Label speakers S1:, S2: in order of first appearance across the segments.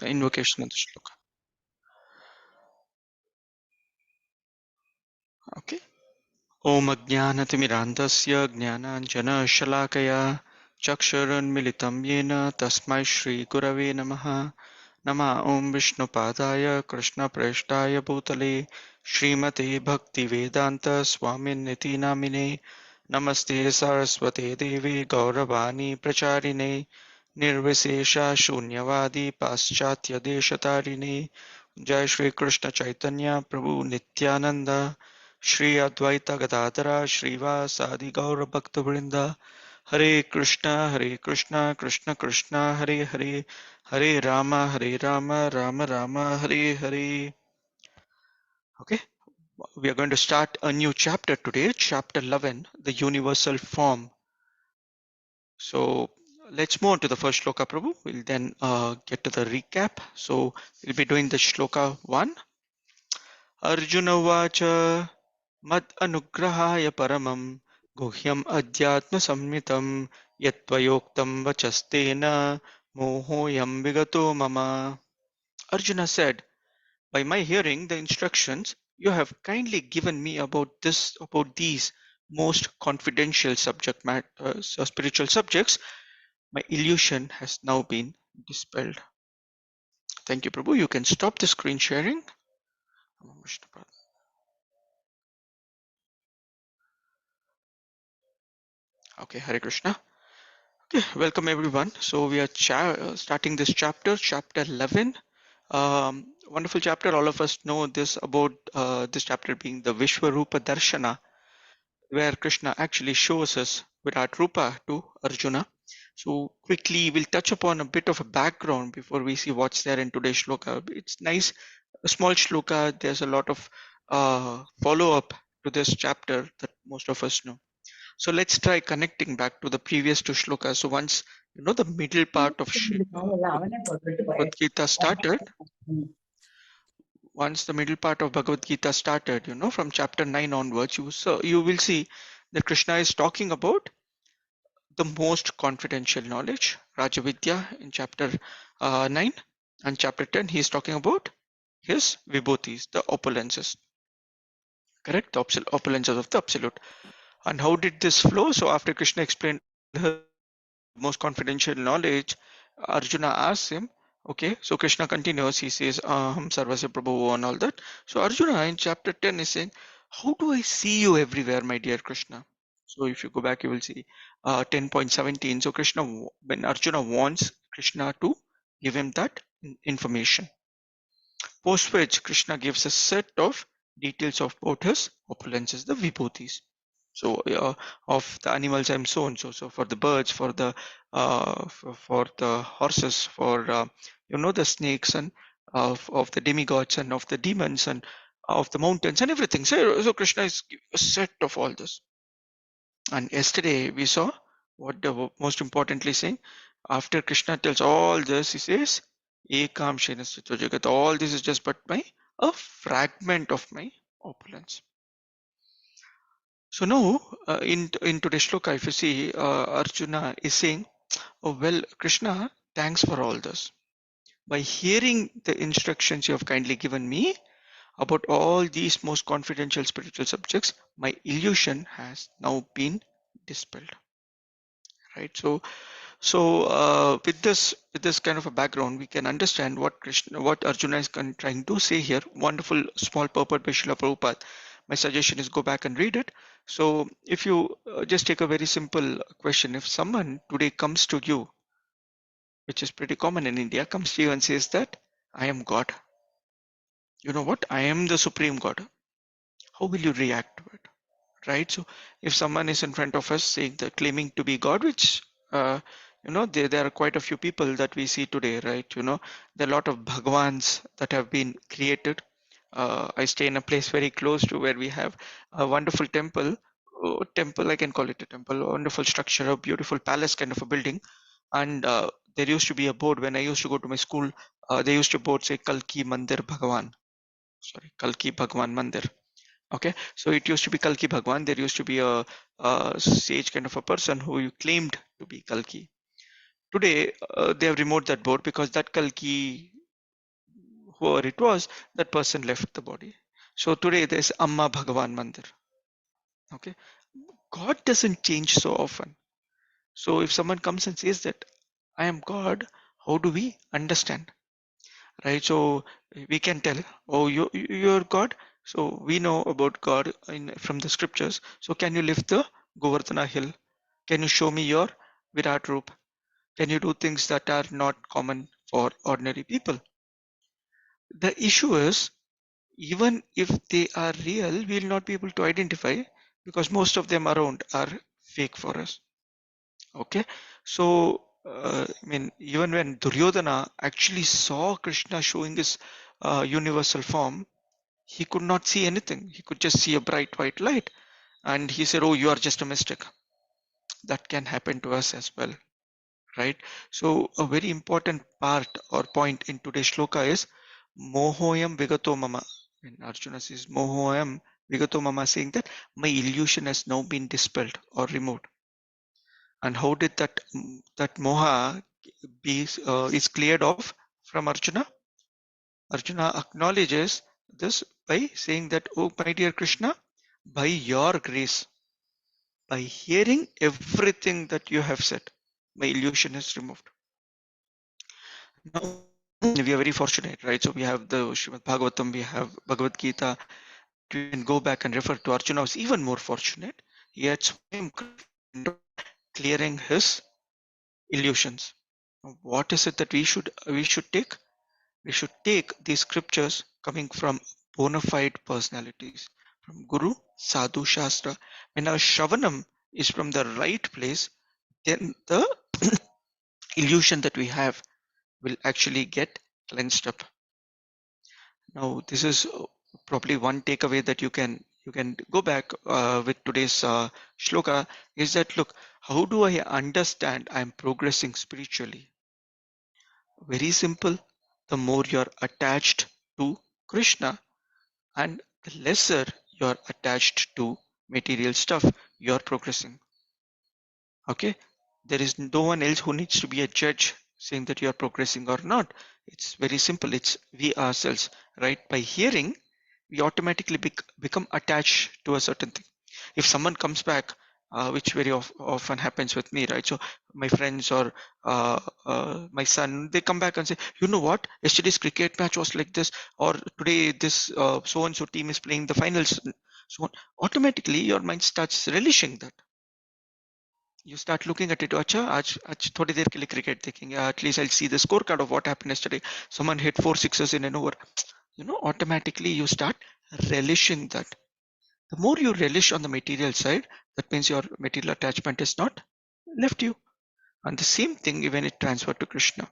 S1: The invocation of the shloka. Okay. Om Ajnanatimirandasya Jnananjana Chakshurunmilitam Yena Tasmai Shri Gurave Namaha Nama Om Vishnupadaya Krishna Preshtaya Bhutale Srimate Bhaktivedanta Swaminiti Namine Namaste Saraswate Devi Gauravani Pracharine Nirvisesha Shunyavadi Paschatya Deshatarine Jai Shri Krishna Chaitanya Prabhu Nityananda Shri Advaita Gadadara Srivasadi Gaura Bhakta Hare Krishna, Krishna Krishna, Hare Hare, Hare Rama, Rama Rama, Hare Hare. Okay, we are going to start a new chapter today, chapter 11, the universal form. So let's move on to the first shloka, Prabhu. We'll then get to the recap. So we'll be doing the shloka 1. Arjuna Vacha Mad Anugrahaya Paramam Guhyam Adhyatma Sammitam Yatvayoktam Vachastena Mohoyam Vigato Mama. Arjuna said, by my hearing the instructions you have kindly given me about these most confidential spiritual subjects, my illusion has now been dispelled. Thank you, Prabhu. You can stop the screen sharing. Okay, Hare Krishna. Okay, welcome everyone. So we are starting this chapter, chapter 11. Wonderful chapter. All of us know this about this chapter being the Vishwarupa Darshana, where Krishna actually shows us Virat Rupa to Arjuna. So quickly we'll touch upon a bit of a background before we see what's there in today's shloka. It's nice, a small shloka. There's a lot of follow-up to this chapter that most of us know. So let's try connecting back to the previous two shlokas. So once the middle part of Bhagavad Gita started, once the middle part of Bhagavad Gita started, from chapter 9 onwards, you will see that Krishna is talking about the most confidential knowledge, Rajavidya, in chapter 9, and chapter 10 he is talking about his vibhutis, the opulences, correct? The opulences of the absolute. And how did this flow? So after Krishna explained the most confidential knowledge, Arjuna asks him, okay, so Krishna continues, he says, Aham Sarvasya Prabhu and all that. So Arjuna in chapter 10 is saying, how do I see you everywhere, my dear Krishna? So if you go back, you will see 10.17. So Krishna, when Arjuna wants Krishna to give him that information. Post which Krishna gives a set of details of both his opulences, the vibhutis. So of the animals and so on. So for the birds, for the horses, for the snakes and of the demigods and of the demons and of the mountains and everything. So Krishna is a set of all this. And yesterday we saw what the most importantly saying, after Krishna tells all this, he says, Ekam Shenasthitva Jagat. All this is just but a fragment of my opulence. So now in today's shloka, if you see, Arjuna is saying, oh well, Krishna, thanks for all this. By hearing the instructions you have kindly given me about all these most confidential spiritual subjects, my illusion has now been dispelled. Right. So with this kind of a background, we can understand what Arjuna is trying to say here. Wonderful small purport by Srila Prabhupada. My suggestion is go back and read it. So if you just take a very simple question, if someone today comes to you, which is pretty common in India, comes to you and says that I am God. You know what? I am the supreme God. How will you react to it? Right? So if someone is in front of us saying that claiming to be God, which there are quite a few people that we see today, right? There are a lot of Bhagwans that have been created. I stay in a place very close to where we have a wonderful temple. Temple, I can call it a temple, a wonderful structure, a beautiful palace kind of a building. And there used to be a board when I used to go to my school. They used to board say Kalki Mandir Bhagwan. Sorry, Kalki Bhagwan Mandir. Okay, so it used to be Kalki Bhagwan. There used to be a sage kind of a person who claimed to be Kalki. Today, they have removed that board because that Kalki whoever it was, that person left the body. So today there's Amma Bhagavan Mandir. Okay, God doesn't change so often. So if someone comes and says that I am God, how do we understand? Right? So we can tell, oh, you're God. So we know about God from the scriptures. So can you lift the Govardhana hill? Can you show me your Virat Roop? Can you do things that are not common for ordinary people? The issue is, even if they are real, we will not be able to identify because most of them around are fake for us. Okay, so I mean, even when Duryodhana actually saw Krishna showing his universal form, he could not see anything. He could just see a bright white light, and he said, "Oh, you are just a mystic." That can happen to us as well, right? So, a very important part or point in today's shloka is Mohoyam Vigato Mama. When Arjuna says Mohoyam Vigato Mama, saying that my illusion has now been dispelled or removed. And how did that moha is cleared off from Arjuna? Arjuna acknowledges this by saying that, oh my dear Krishna, by your grace, by hearing everything that you have said, my illusion is removed. Now we are very fortunate, right? So we have the Srimad Bhagavatam, we have Bhagavad Gita. We can go back and refer to Arjuna was even more fortunate. He had Swayam clearing his illusions. What is it that we should take? We should take these scriptures coming from bona fide personalities, from Guru, Sadhu, Shastra. When our Shravanam is from the right place, then the illusion that we have will actually get cleansed up. Now, this is probably one takeaway that you can go back with today's shloka is that look, how do I understand I'm progressing spiritually? Very simple. The more you're attached to Krishna and the lesser you're attached to material stuff, you're progressing. Okay? There is no one else who needs to be a judge saying that you're progressing or not. It's very simple. It's we ourselves, right? By hearing, we automatically become attached to a certain thing. If someone comes back, which very often happens with me, right? So my friends or my son, they come back and say, you know what, yesterday's cricket match was like this, or today this so and so team is playing the finals. So on. Automatically, your mind starts relishing that. You start looking at it. अच्छा आज थोड़ी देर के लिए cricket देखेंगे. At least I'll see the scorecard of what happened yesterday. Someone hit 4 sixes in an over. Automatically you start relishing that. The more you relish on the material side, that means your material attachment is not left you. And the same thing when it transferred to Krishna.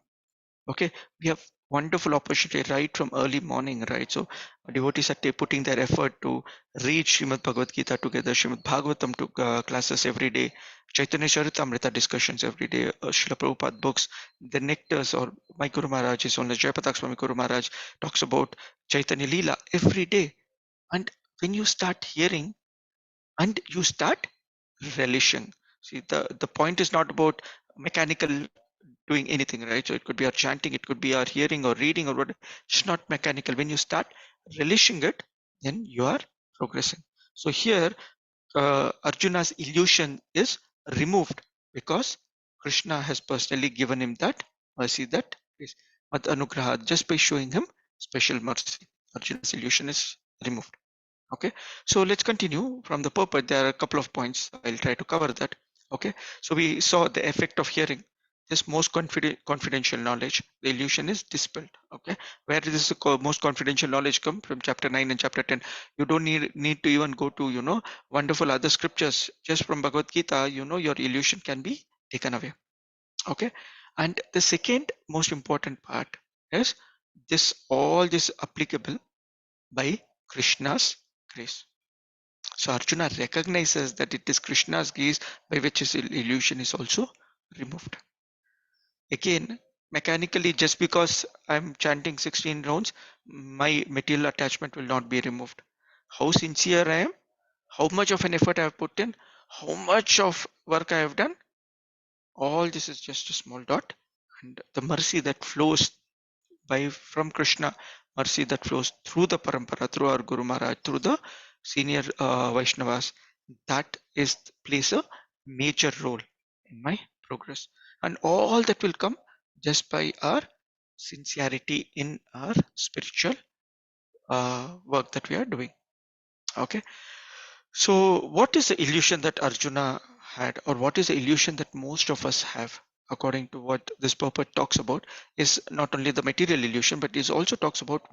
S1: Okay, we have wonderful opportunity right from early morning, right? So devotees are putting their effort to read Srimad Bhagavad Gita together, Srimad Bhagavatam to classes every day, Chaitanya Charitamrita discussions every day, Srila Prabhupada books, the nectars, or my Guru Maharaj is on the Jayapatak Swami Guru Maharaj talks about Chaitanya Leela every day. And when you start hearing and you start relishing, see, the point is not about mechanical doing anything, right? So it could be our chanting, it could be our hearing or reading or what. It's not mechanical. When you start relishing it, then you are progressing. So here, Arjuna's illusion is removed because Krishna has personally given him that mercy, that is Mad Anugraha, just by showing him special mercy. Arjuna's illusion is removed. Okay, so let's continue from the purport. There are a couple of points. I'll try to cover that. Okay, so we saw the effect of hearing. This most confidential knowledge, the illusion is dispelled. Okay, where does this most confidential knowledge come from? Chapter 9 and chapter 10. You don't need to even go to wonderful other scriptures. Just from Bhagavad Gita, your illusion can be taken away. Okay, and the second most important part is all this applicable by Krishna's grace. So Arjuna recognizes that it is Krishna's grace by which his illusion is also removed. Again, mechanically, just because I'm chanting 16 rounds, my material attachment will not be removed. How sincere I am, how much of an effort I have put in, how much of work I have done, all this is just a small dot. And the mercy that flows by from Krishna, mercy that flows through the parampara, through our Guru Maharaj, through the senior Vaishnavas, that is plays a major role in my progress. And all that will come just by our sincerity in our spiritual work that we are doing. Okay. So, what is the illusion that Arjuna had, or what is the illusion that most of us have, according to what this purport talks about, is not only the material illusion, but it also talks about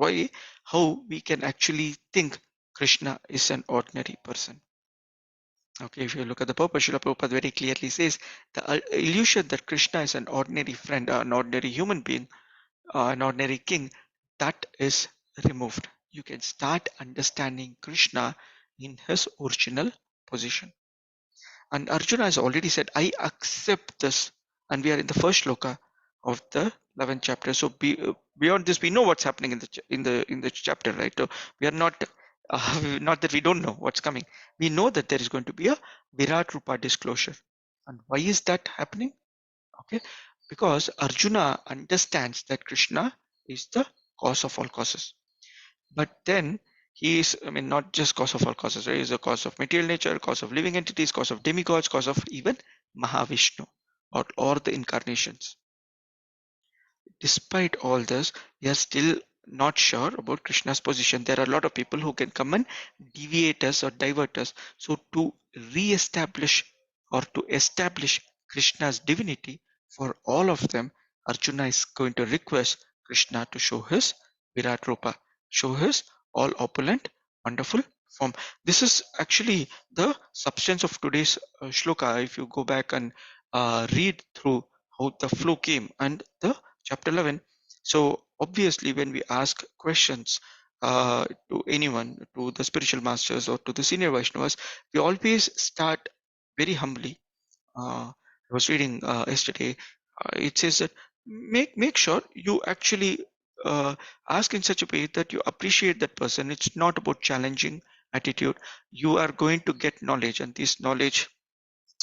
S1: how we can actually think Krishna is an ordinary person. Okay, if you look at the purport, Srila Prabhupada very clearly says the illusion that Krishna is an ordinary friend, an ordinary human being, an ordinary king, that is removed. You can start understanding Krishna in his original position. And Arjuna has already said, I accept this. And we are in the first shloka of the 11th chapter. So beyond this, we know what's happening in the chapter, right? So we are not not that we don't know what's coming. We know that there is going to be a Virat Rupa disclosure. And why is that happening? Okay, because Arjuna understands that Krishna is the cause of all causes. But then he is, I mean, not just cause of all causes, right? He is a cause of material nature, cause of living entities, cause of demigods, cause of even Mahavishnu, or the incarnations. Despite all this, we are still not sure about Krishna's position. There are a lot of people who can come and deviate us or divert us. So to re-establish or to establish Krishna's divinity for all of them, Arjuna is going to request Krishna to show his Virat Rupa, show his all opulent, wonderful form. This is actually the substance of today's shloka. If you go back and read through how the flow came and the chapter 11. So obviously when we ask questions to anyone, to the spiritual masters or to the senior Vaishnavas, we always start very humbly. I was reading yesterday, it says that make sure you actually ask in such a way that you appreciate that person. It's not about challenging attitude. You are going to get knowledge, and this knowledge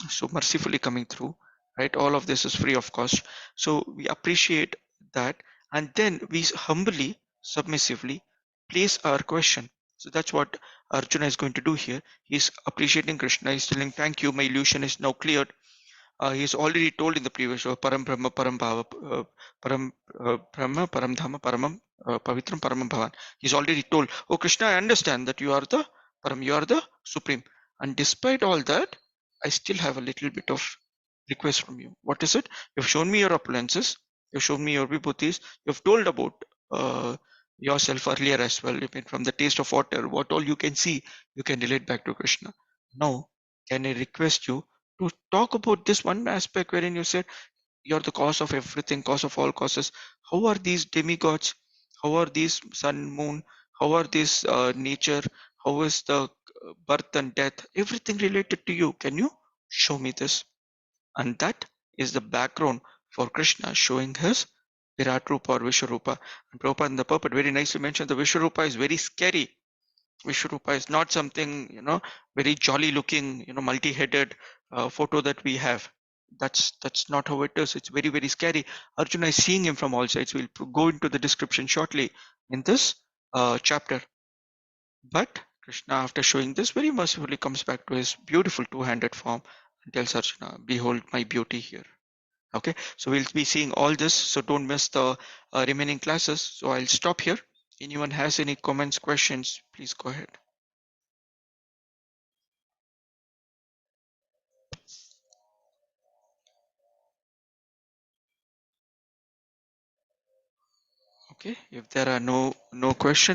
S1: so mercifully coming through, right? All of this is free of cost, so we appreciate that, and then we humbly, submissively place our question. So that's what Arjuna is going to do here. He's appreciating Krishna. He's telling, thank you, my illusion is now cleared. He's already told in the previous show, Param Brahma, Param Bhava, Param Brahma, Param Dhamma, Paramam, Pavitram, Paramam Bhavan. He's already told, oh Krishna, I understand that you are the Param, you are the Supreme. And despite all that, I still have a little bit of request from you. What is it? You've shown me your opulences, you've shown me your vibhutis, you've told about yourself earlier as well. I mean, from the taste of water, what all you can see, you can relate back to Krishna. Now, can I request you to talk about this one aspect wherein you said you're the cause of everything, cause of all causes. How are these demigods? How are these sun, moon? How are these nature? How is the birth and death? Everything related to you. Can you show me this? And that is the background for Krishna showing his Virat Rupa or Vishwarupa. And Prabhupada in the purport very nicely mentioned the Vishwarupa is very scary. Vishwarupa is not something, very jolly looking, multi-headed photo that we have. That's not how it is. It's very, very scary. Arjuna is seeing him from all sides. We'll go into the description shortly in this chapter. But Krishna, after showing this, very mercifully comes back to his beautiful two-handed form and tells Arjuna, behold my beauty here. Okay, so we'll be seeing all this, so don't miss the remaining classes. So I'll stop here. Anyone has any comments, questions, please go ahead. Okay, if there are no questions.